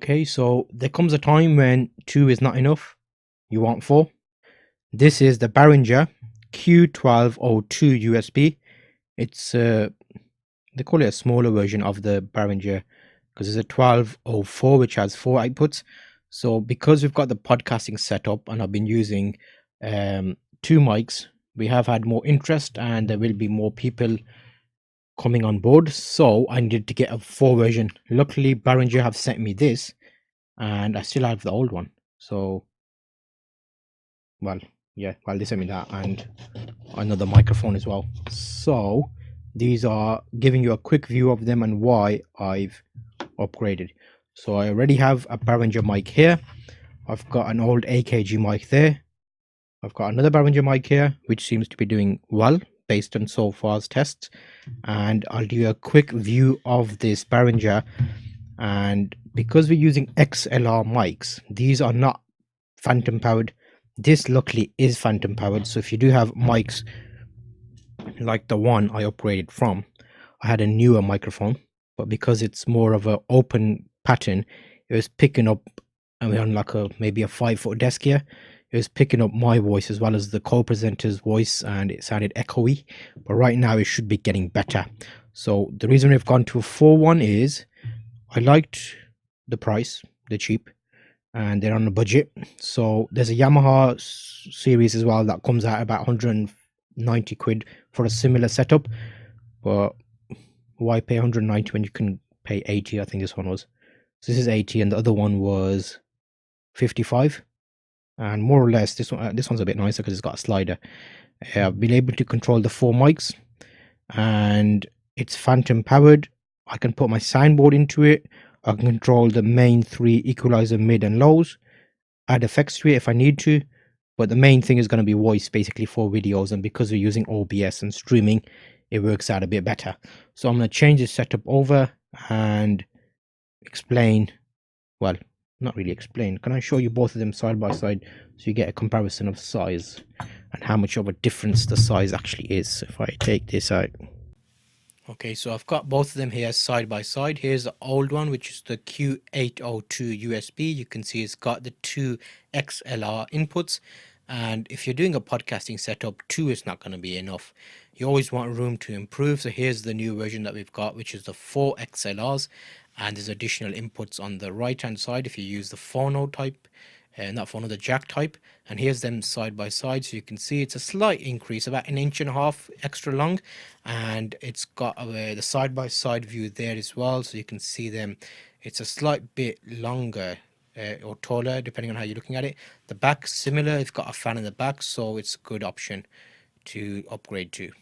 Okay, so there comes a time when two is not enough. You want four. This is the Behringer Q1202 USB. It's they call it a smaller version of the Behringer because it's a 1204 which has four outputs. So because we've got the podcasting set up and I've been using two mics, we have had more interest and there will be more people coming on board. So I needed to get a four version. Luckily, Behringer have sent me this and I still have the old one. So, well, yeah, well, they sent me that and another microphone as well. So, these are giving you a quick view of them and why I've upgraded. So, I already have a Behringer mic here. I've got an old AKG mic there. I've got another Behringer mic here, which seems to be doing well based on so far's tests. And I'll do a quick view of this Behringer. And because we're using XLR mics, these are not phantom powered. This luckily is phantom powered. So if you do have mics like the one I upgraded from, I had a newer microphone, but because it's more of an open pattern, it was picking up. And we're on like maybe a 5-foot desk here. It was picking up my voice as well as the co-presenter's voice, and it sounded echoey. But right now it should be getting better. So the reason we've gone to a 4-1 is I liked the price, they're cheap, and they're on a budget. So there's a Yamaha series as well that comes out about 190 quid for a similar setup. But why pay 190 when you can pay 80? I think this one was. So this is 80, and the other one was 55. And more or less, this one's a bit nicer because it's got a slider. I've been able to control the four mics, and it's phantom powered. I can put my soundboard into it. I can control the main three equalizer, mid and lows, add effects to it if I need to. But the main thing is going to be voice basically for videos, and because we're using OBS and streaming, it works out a bit better. So I'm going to change this setup over and explain, well, not really explain. Can I show you both of them side by side so you get a comparison of size and how much of a difference the size actually is if I take this out. Okay, so I've got both of them here side by side. Here's the old one, which is the Q802 USB. You can see it's got the two XLR inputs. And if you're doing a podcasting setup, two is not going to be enough. You always want room to improve. So here's the new version that we've got, which is the 4 XLRs. And there's additional inputs on the right hand side if you use the phono type, not phono, the jack type. And here's them side by side, so you can see it's a slight increase, about 1.5 inches extra long, and it's got the side by side view there as well, so you can see them. It's a slight bit longer or taller depending on how you're looking at it. The back similar, it's got a fan in the back, so it's a good option to upgrade to.